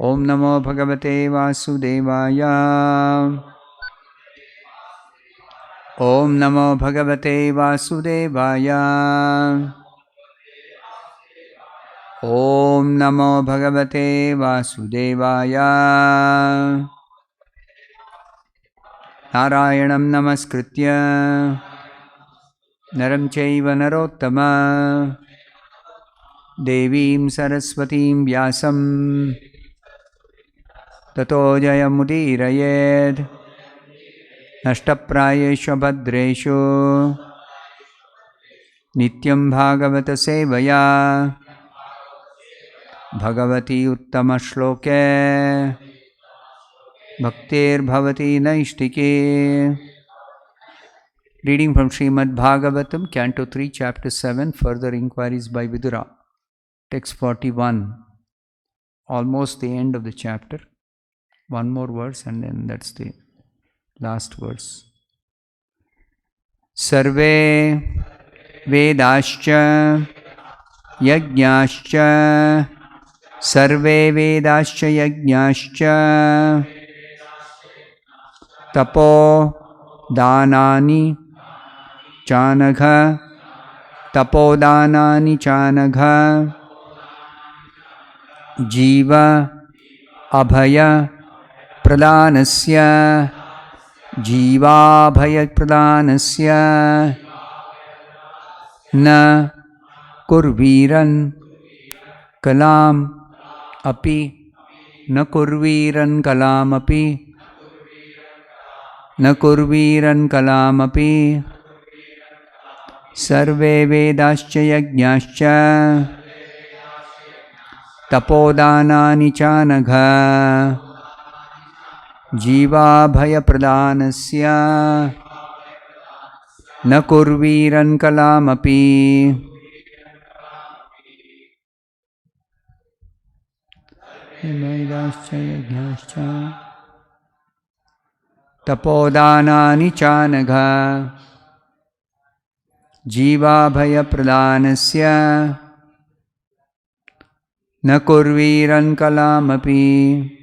Om Namo Bhagavate Vasudevaya. Om Namo Bhagavate Vasudevaya. Om Namo Bhagavate Vasudevaya. Narayanam Namaskritya Naram Chaiva Narottama Devim Saraswatim Vyasam Tato Jayamudirayed Nashtaprayeshu Bhadreshu Nityam Bhagavata Sevaya Bhagavati Uttama Shloke Bhaktir Bhavati Naishtike. Reading from Śrīmad-Bhāgavatam, Canto 3, Chapter 7, Further Inquiries by Vidura. Text 41. Almost the end of the chapter. One more verse and then that's the last verse. Sarve Vedascha Yajñascha Sarve Vedascha Yajñascha Tapo Danani Chanagha Tapodanani Chanagha Jiva Abhaya Pradhanasya Jiva Abhaya Pradhanasya Na Kurviran Kalam Api Na Kurviran Kalam Api Na Kurviran Kalam Api Sarve Vedascha Yajñascha Tapodanani Chanagha Jiva Bhaya Pradhanasya Na Kurviran Kalam Api. Vedascha Yajñascha Tapodanani Chanagha Jiva Bhaya Pradhanasya Na Kurviran Kalam Api.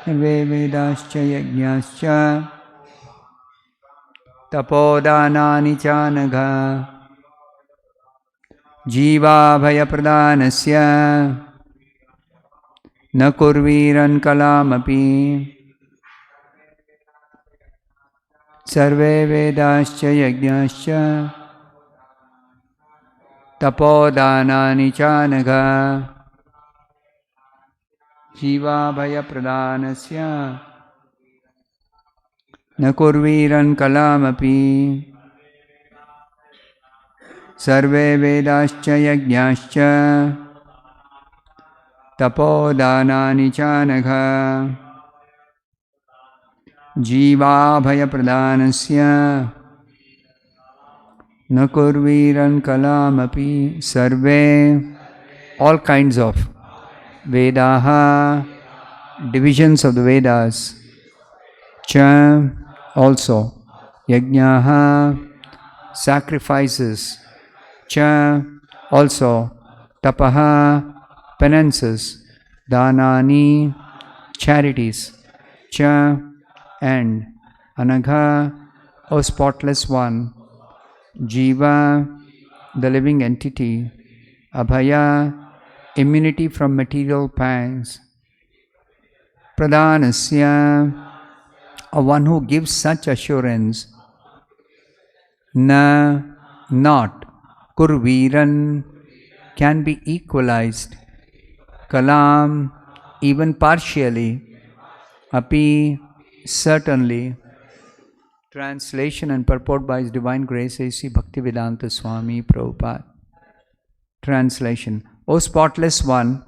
Vedascha Yajñascha Tapodanani Chanagha Jiva Bhaya Pradhanasya Na Kurviran Kalam Api. Sarve Vedascha Yajñascha Tapodanani Chanagha Jiva Bhaya Pradhanasya Na Kurviran Kalam Api. Sarve Vedascha Yajñascha Tapodanani Chanagha Jiva Bhaya Pradhanasya Na Kurviran Kalam Api. Sarve, all kinds of Vedaha, divisions of the Vedas. Cha, also. Yajñaha, sacrifices. Cha, also. Tapaha, penances. Danani, charities. Cha, and. Anagha, O spotless one. Jiva, the living entity. Abhaya, immunity from material pangs. Pradhanasya, a one who gives such assurance. Na, not. Kurviran, can be equalized. Kalam, even partially. Api, certainly. Translation and purport by His Divine Grace A.C. Bhaktivedanta Swami Prabhupada. Translation. O spotless one,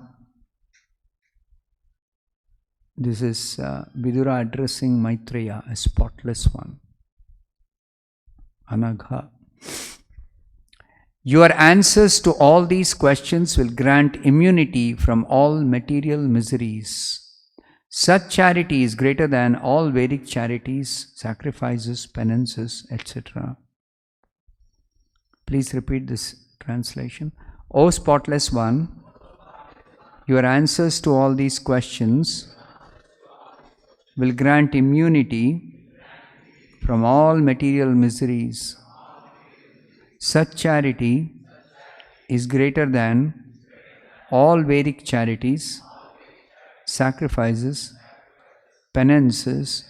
this is Vidura addressing Maitreya, a spotless one. Anagha. Your answers to all these questions will grant immunity from all material miseries. Such charity is greater than all Vedic charities, sacrifices, penances, etc. Please repeat this translation. O spotless one, Your answers to all these questions will grant immunity from all material miseries. Such charity is greater than all Vedic charities, sacrifices, penances,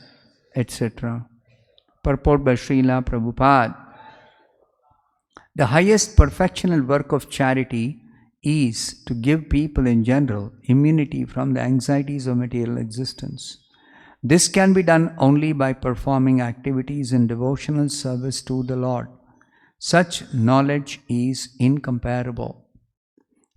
etc. Purport by Srila Prabhupada. The highest perfectional work of charity is to give people in general immunity from the anxieties of material existence. This can be done only by performing activities in devotional service to the Lord. Such knowledge is incomparable.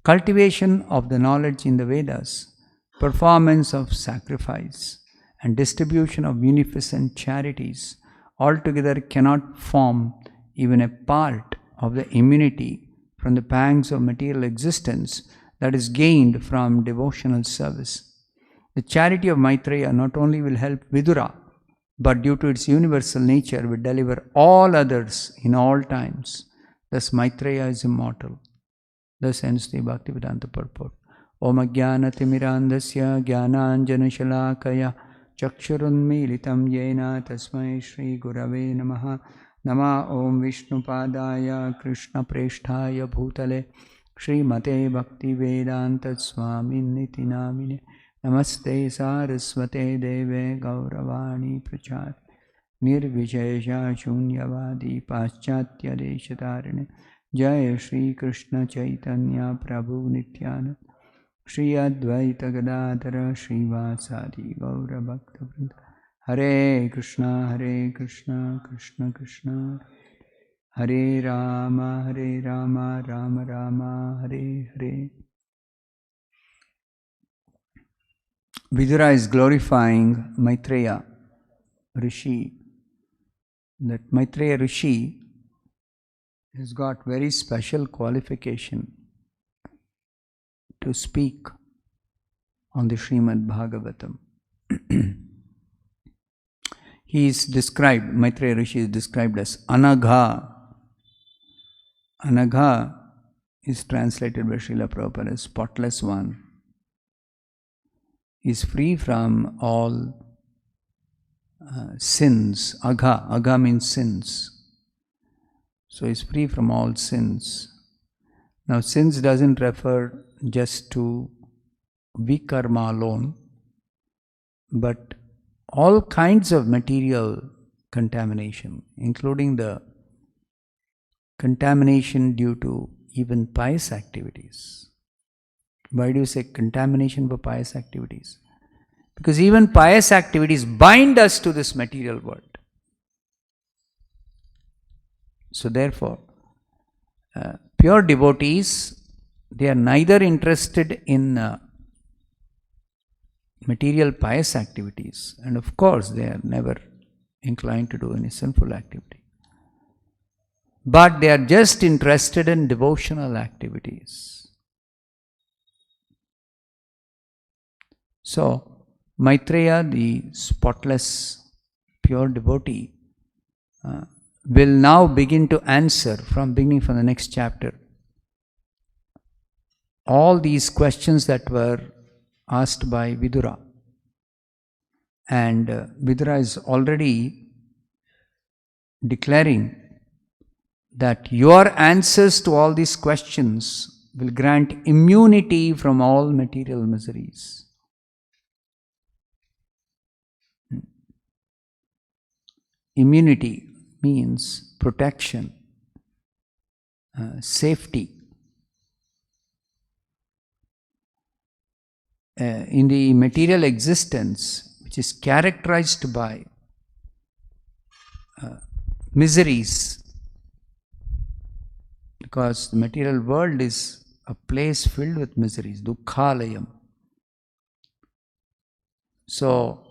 Cultivation of the knowledge in the Vedas, performance of sacrifice, and distribution of munificent charities altogether cannot form even a part of the immunity from the pangs of material existence that is gained from devotional service. The charity of Maitreya not only will help Vidura, but due to its universal nature will deliver all others in all times. Thus Maitreya is immortal. Thus ends the Bhaktivedanta purport. Om Ajnanatimirandasya Jnananjana Shalakaya Chakshurunmilitam Yena Tasmai Shri Gurave Namaha. Nama Om Vishnupadaya Krishna Presthaya Bhutale Srimate Bhaktivedanta Swaminiti Namine Namaste Saraswate Deve Gauravani Prachar Nirvishesha Shunyavadi Paschatya Deshatarine Jaya Shri Krishna Chaitanya Prabhu Nityananda Shri Advaita Gadadhara Shri Vasadi Gaura Bhakta Vrinda Hare Krishna Krishna Krishna Hare Rama Rama Rama Hare Hare. Vidura is glorifying Maitreya Rishi. That Maitreya Rishi has got very special qualification to speak on the Śrīmad-Bhāgavatam. He is described, Maitreya Rishi is described as Anagha. Anagha is translated by Srila Prabhupada as spotless one. He is free from all sins. Agha means sins. So he is free from all sins. Now sins doesn't refer just to vikarma alone, but all kinds of material contamination, including the contamination due to even pious activities. Why do you say contamination for pious activities? Because even pious activities bind us to this material world. So therefore, pure devotees, they are neither interested in material pious activities, and of course they are never inclined to do any sinful activity. But they are just interested in devotional activities. So, Maitreya, the spotless, pure devotee, will now begin to answer beginning from the next chapter all these questions that were asked by Vidura. And Vidura is already declaring that your answers to all these questions will grant immunity from all material miseries. Immunity means protection, safety. In the material existence, which is characterized by miseries, because the material world is a place filled with miseries, dukkhalayam. So,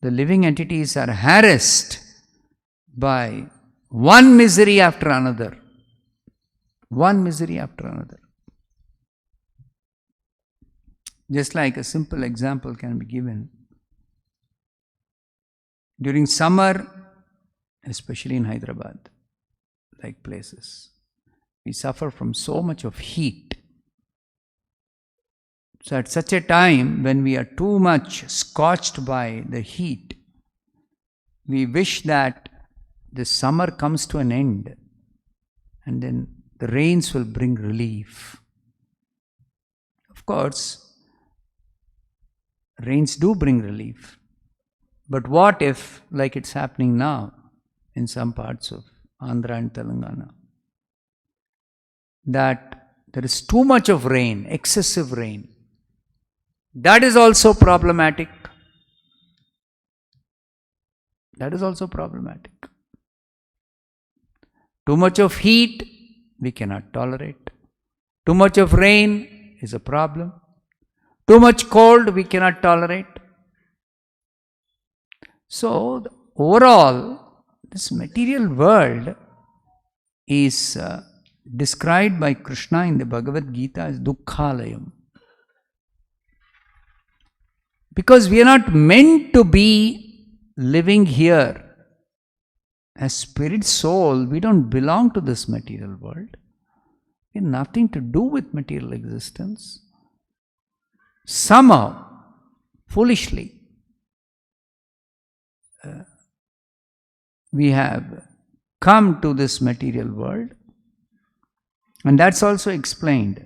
the living entities are harassed by one misery after another. One misery after another. Just like a simple example can be given. During summer, especially in Hyderabad, like places, we suffer from so much of heat. So at such a time when we are too much scorched by the heat, we wish that the summer comes to an end and then the rains will bring relief. Of course, rains do bring relief. But what if, like it's happening now in some parts of Andhra and Telangana, that there is too much of rain, excessive rain? That is also problematic. That is also problematic. Too much of heat, we cannot tolerate. Too much of rain is a problem. Too much cold, we cannot tolerate. So, overall, this material world is described by Krishna in the Bhagavad Gita as dukkhalayam. Because we are not meant to be living here. As spirit soul, we don't belong to this material world. We have nothing to do with material existence. Somehow, foolishly, we have come to this material world, and that's also explained.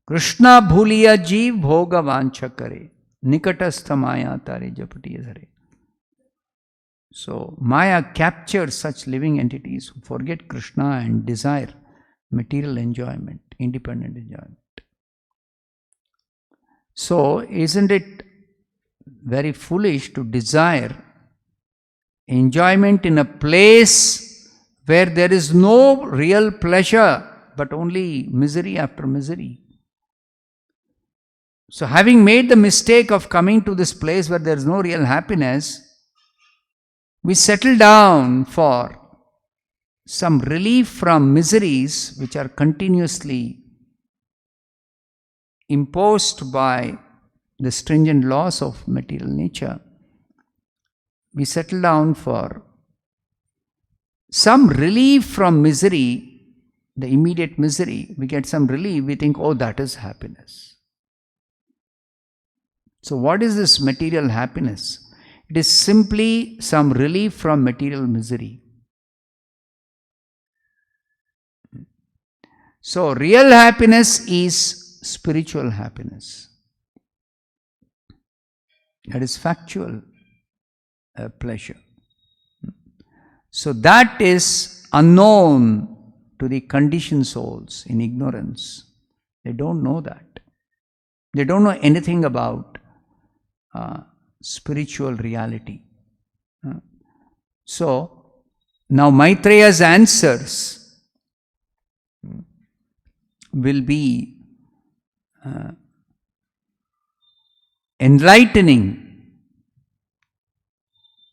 Krishna bhuliya jeev bhoga vancha kare, nikatastha maya tare japati hare. So, Maya captures such living entities who forget Krishna and desire material enjoyment, independent enjoyment. So, isn't it very foolish to desire enjoyment in a place where there is no real pleasure but only misery after misery? So, having made the mistake of coming to this place where there is no real happiness, we settle down for some relief from miseries which are continuously imposed by the stringent laws of material nature. We settle down for some relief from misery, the immediate misery. We get some relief, we think, oh, that is happiness. So what is this material happiness? It is simply some relief from material misery. So real happiness is spiritual happiness. That is factual pleasure. So that is unknown to the conditioned souls in ignorance. They don't know that. They don't know anything about spiritual reality. So, now Maitreya's answers will be enlightening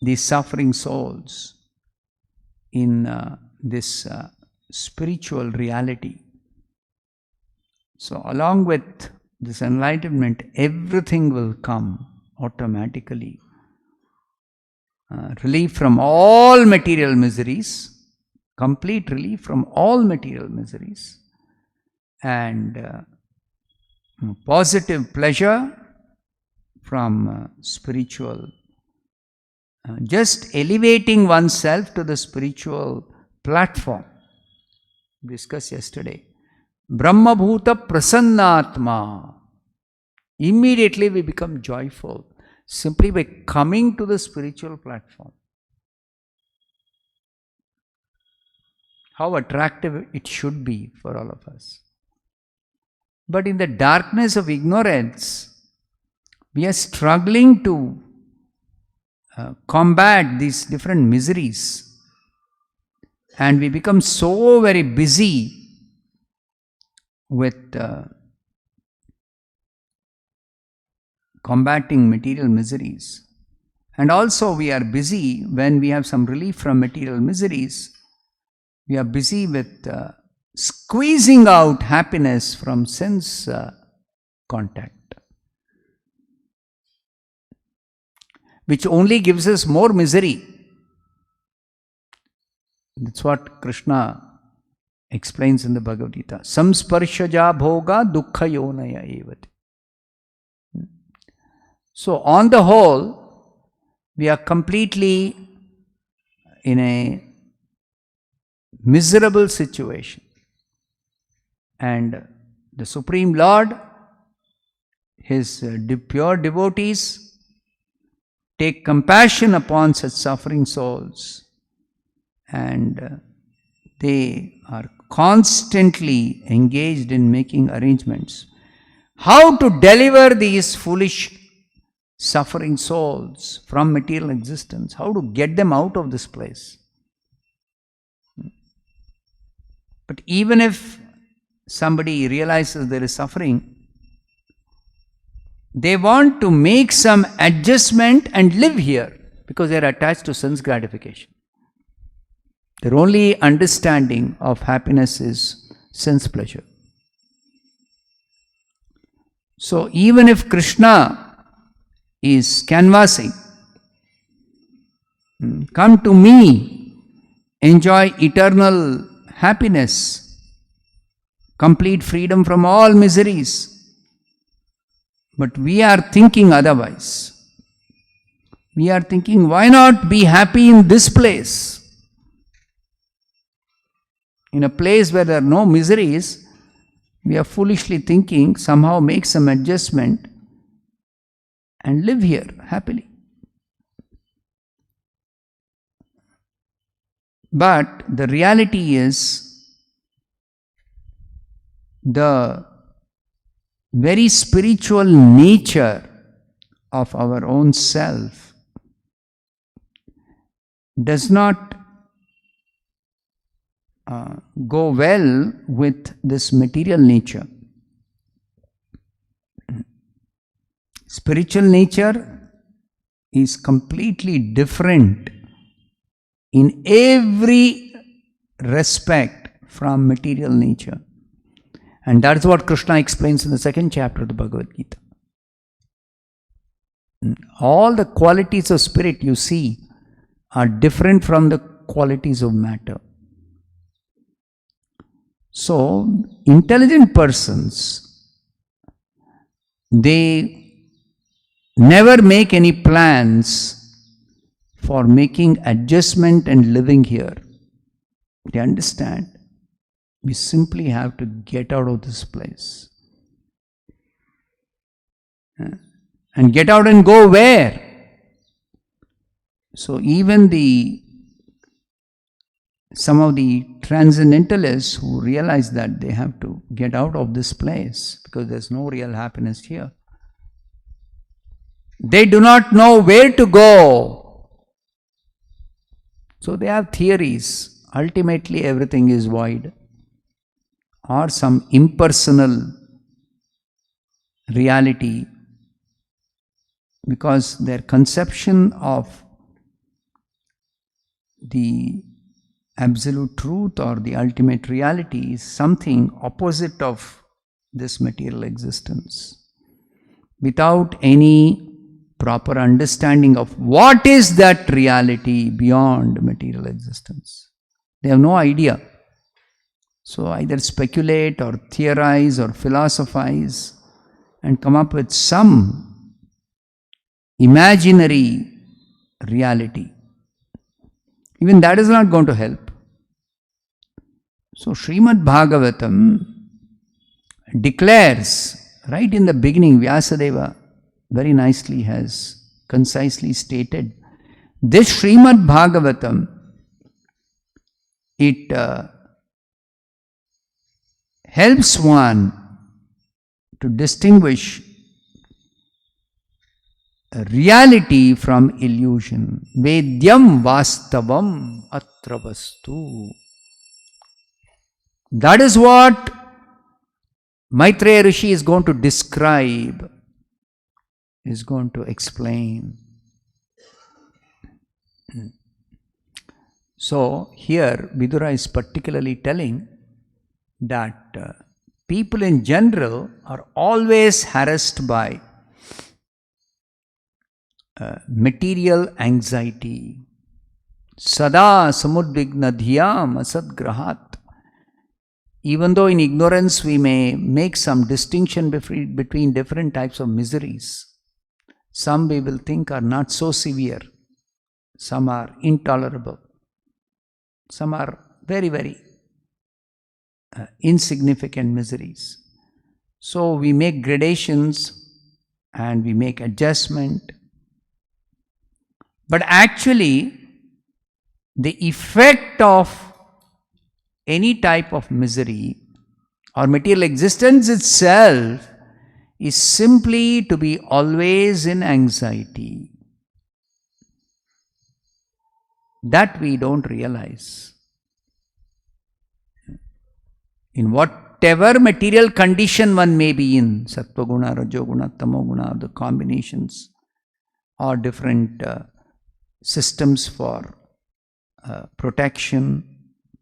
these suffering souls in this spiritual reality. So, along with this enlightenment, everything will come automatically. Relief from all material miseries, complete relief from all material miseries, and positive pleasure from spiritual, just elevating oneself to the spiritual platform. Discussed yesterday. Brahma bhuta prasannatma. Immediately we become joyful simply by coming to the spiritual platform. How attractive it should be for all of us. But in the darkness of ignorance, we are struggling to combat these different miseries, and we become so very busy with combating material miseries. And also we are busy when we have some relief from material miseries. We are busy with squeezing out happiness from sense contact, which only gives us more misery. That's what Krishna explains in the Bhagavad Gita, samsparshaja bhoga dukkha yonaya evati. So on the whole, we are completely in a miserable situation. And the Supreme Lord, His pure devotees, take compassion upon such suffering souls, and they are constantly engaged in making arrangements how to deliver these foolish suffering souls from material existence, how to get them out of this place. But even if somebody realizes there is suffering, they want to make some adjustment and live here because they are attached to sense gratification. Their only understanding of happiness is sense pleasure. So even if Krishna is canvassing, come to me, enjoy eternal happiness, complete freedom from all miseries. But we are thinking otherwise. We are thinking, why not be happy in this place? In a place where there are no miseries, we are foolishly thinking, somehow make some adjustment and live here happily. But the reality is, the very spiritual nature of our own self does not go well with this material nature. Spiritual nature is completely different in every respect from material nature. And that's what Krishna explains in the second chapter of the Bhagavad Gita. All the qualities of spirit you see are different from the qualities of matter. So, intelligent persons, they never make any plans for making adjustment and living here. They understand. We simply have to get out of this place. And get out and go where? So even some of the transcendentalists who realize that they have to get out of this place because there's no real happiness here, they do not know where to go. So they have theories. Ultimately everything is void, or some impersonal reality, because their conception of the absolute truth or the ultimate reality is something opposite of this material existence, without any proper understanding of what is that reality beyond material existence. They have no idea. So either speculate or theorize or philosophize and come up with some imaginary reality. Even that is not going to help. So Śrīmad-Bhāgavatam declares, right in the beginning, Vyāsadeva very nicely has concisely stated, this Śrīmad-Bhāgavatam, it helps one to distinguish reality from illusion. Vedyam vastavam atra vastu. That is what Maitreya Rishi is going to describe, is going to explain. So here Vidura is particularly telling that people in general are always harassed by material anxiety. Sada samudvigna dhyam asadgrahat. even though in ignorance we may make some distinction between different types of miseries, some we will think are not so severe, some are intolerable, some are very, very insignificant miseries. So we make gradations and we make adjustment. But actually, the effect of any type of misery or material existence itself is simply to be always in anxiety. That we don't realize. In whatever material condition one may be in, sattva guna, rajoguna, tamoguna, the combinations or different systems for protection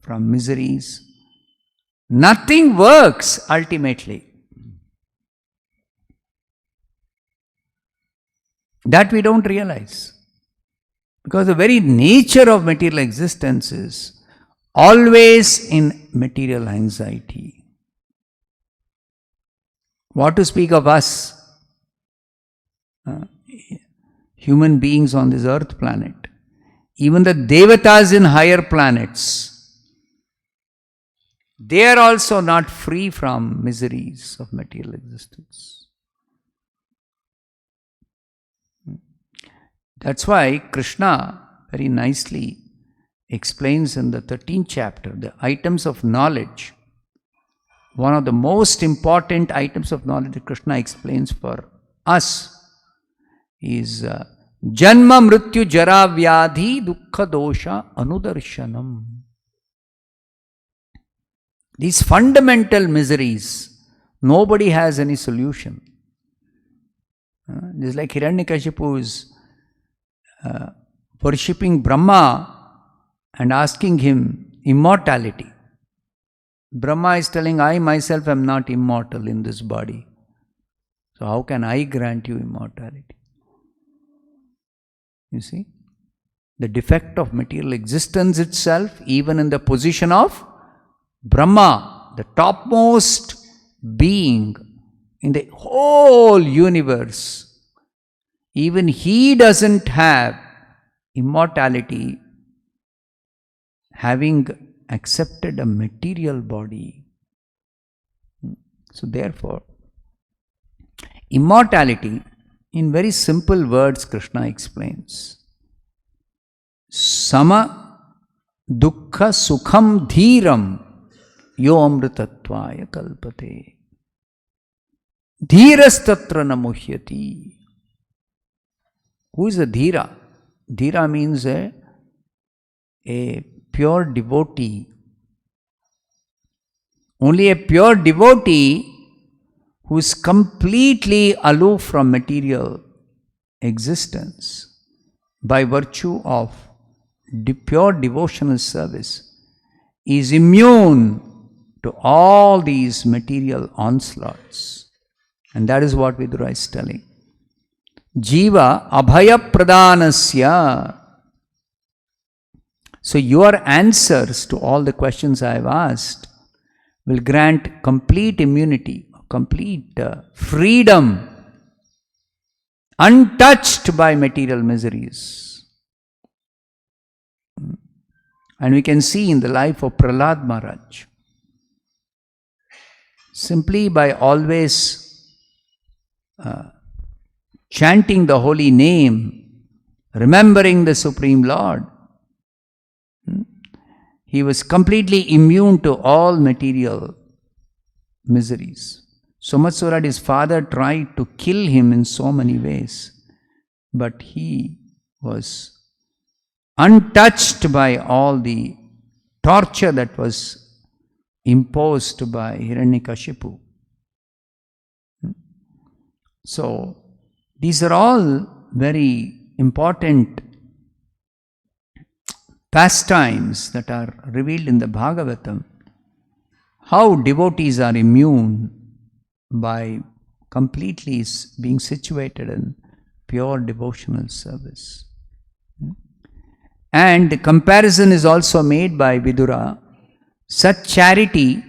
from miseries, nothing works ultimately. That we don't realize. Because the very nature of material existence is always in material anxiety. What to speak of us, human beings on this earth planet, even the devatas in higher planets, they are also not free from miseries of material existence. That's why Krishna very nicely explains in the 13th chapter the items of knowledge. One of the most important items of knowledge that Krishna explains for us is Janma Mrityu Jara Vyadhi Dukkha Dosha Anudarshanam. These fundamental miseries, nobody has any solution. Just like Hiranyakashipu is worshipping Brahma and asking him immortality. Brahma is telling, I myself am not immortal in this body. So how can I grant you immortality? You see? The defect of material existence itself, even in the position of Brahma, the topmost being in the whole universe, even he doesn't have immortality, having accepted a material body. So therefore, immortality, in very simple words, Krishna explains. Sama dukkha sukham dhiram yo amritatvaya kalpate. Dhirastatra namuhyati. Who is a dhira? Dhira means a pure devotee. Only a pure devotee who is completely aloof from material existence by virtue of pure devotional service is immune to all these material onslaughts. And that is what Vidura is telling. Jiva abhaya pradhanasya. So your answers to all the questions I have asked will grant complete immunity, complete freedom, untouched by material miseries. And we can see in the life of Prahlad Maharaj, simply by always chanting the holy name, remembering the Supreme Lord, he was completely immune to all material miseries. So much so that his father tried to kill him in so many ways, but he was untouched by all the torture that was imposed by Hiranyakashipu. So these are all very important pastimes that are revealed in the Bhagavatam. How devotees are immune by completely being situated in pure devotional service. And the comparison is also made by Vidura. Such charity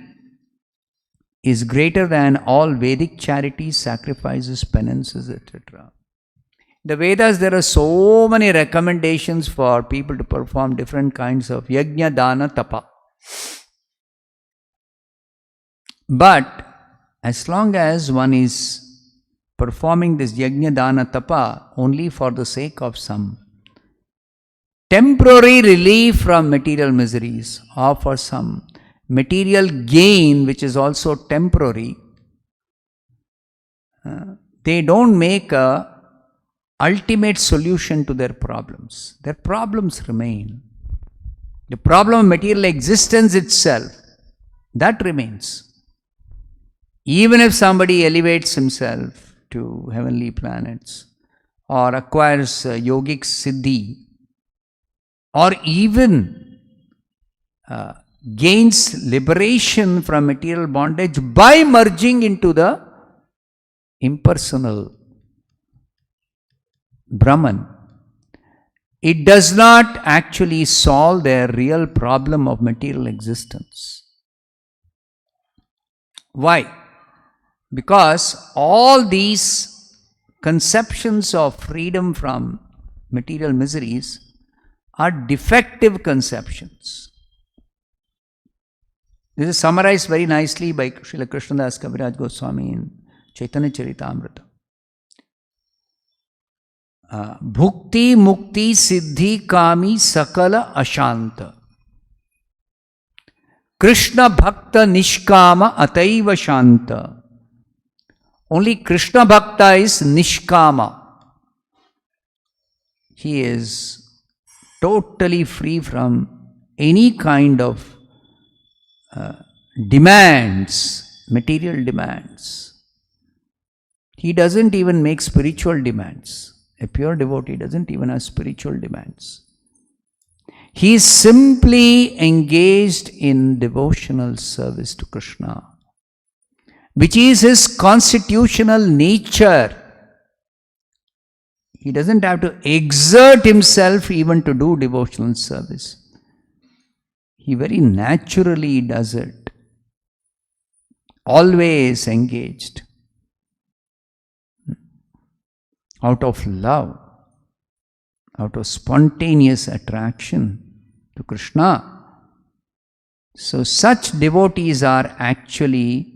is greater than all Vedic charities, sacrifices, penances, etc. The Vedas, there are so many recommendations for people to perform different kinds of yajna, dana, tapa. But as long as one is performing this yajna, dana, tapa only for the sake of some temporary relief from material miseries or for some material gain which is also temporary, they don't make a ultimate solution to their problems. Their problems remain. The problem of material existence itself, that remains. Even if somebody elevates himself to heavenly planets or acquires yogic siddhi or even gains liberation from material bondage by merging into the impersonal Brahman, it does not actually solve their real problem of material existence. Why? Because all these conceptions of freedom from material miseries are defective conceptions. This is summarized very nicely by Srila Krishna Kaviraj Goswami in Chaitanya Charitamrita. Bhukti mukti siddhi kami sakala ashanta. Krishna bhakta nishkama ataiva shanta. Only Krishna bhakta is nishkama. He is totally free from any kind of demands, material demands. He doesn't even make spiritual demands. A pure devotee doesn't even have spiritual demands. He is simply engaged in devotional service to Krishna, which is his constitutional nature. He doesn't have to exert himself even to do devotional service. He very naturally does it. Always engaged. Out of love, out of spontaneous attraction to Krishna. So such devotees are actually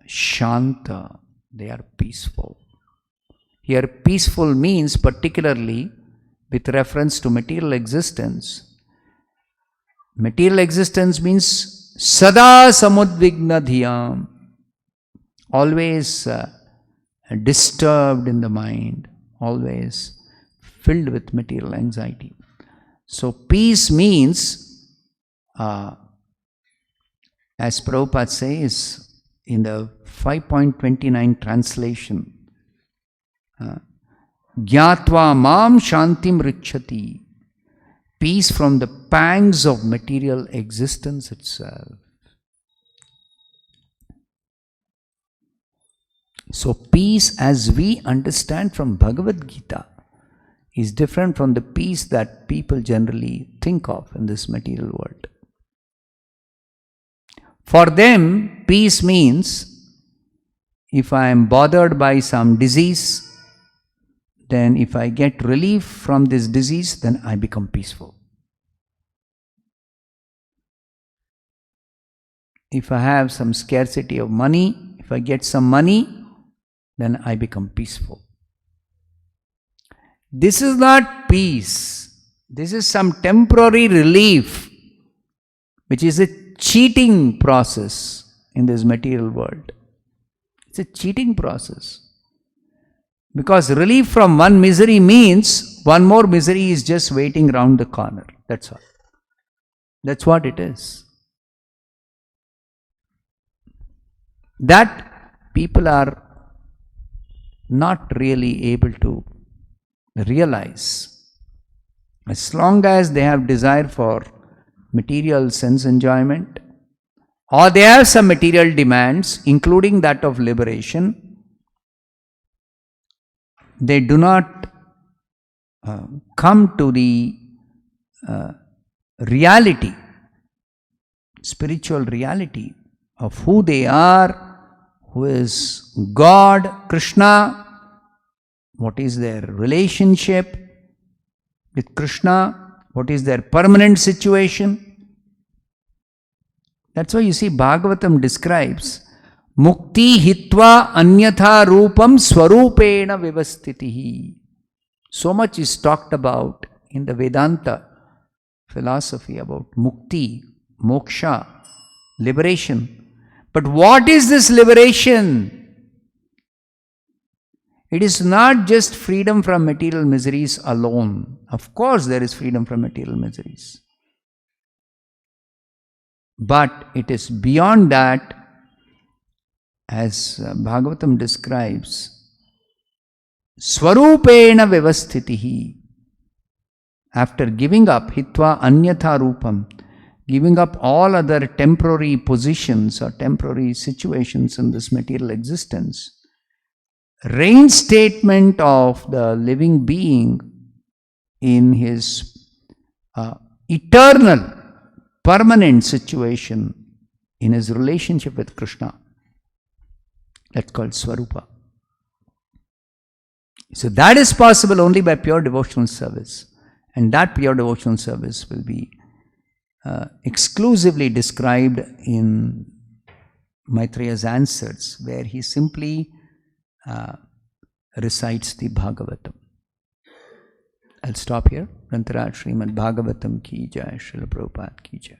shanta, they are peaceful. Here peaceful means particularly with reference to material existence. Material existence means sada samudvigna dhyam, always disturbed in the mind, always filled with material anxiety. So peace means, as Prabhupada says in the 5.29 translation, Gyatva mam shantim richati, peace from the pangs of material existence itself. So peace as we understand from Bhagavad Gita is different from the peace that people generally think of in this material world. For them, peace means if I am bothered by some disease, then if I get relief from this disease, then I become peaceful. If I have some scarcity of money, if I get some money, then I become peaceful. This is not peace. This is some temporary relief, which is a cheating process in this material world. It's a cheating process. Because relief from one misery means one more misery is just waiting around the corner. That's all. That's what it is. That people are not really able to realize. As long as they have desire for material sense enjoyment, or they have some material demands, including that of liberation, they do not come to the reality, spiritual reality of who they are, who is God, Krishna, what is their relationship with Krishna, what is their permanent situation. That's why you see Bhagavatam describes Mukti hitva anyatha rupam swarupena vivastitihi. So much is talked about in the Vedanta philosophy about mukti, moksha, liberation. But what is this liberation? It is not just freedom from material miseries alone. Of course, there is freedom from material miseries. But it is beyond that, as Bhagavatam describes, Swarupena vivasthitihi. After giving up hitva anyatha rupam, giving up all other temporary positions or temporary situations in this material existence, reinstatement of the living being in his eternal, permanent situation in his relationship with Krishna. That's called Swarupa. So that is possible only by pure devotional service. And that pure devotional service will be exclusively described in Maitreya's answers, where he simply recites the Bhagavatam. I'll stop here. Rantaraj Śrīmad-Bhāgavatam ki jai, Śrīla Prabhupada ki jai.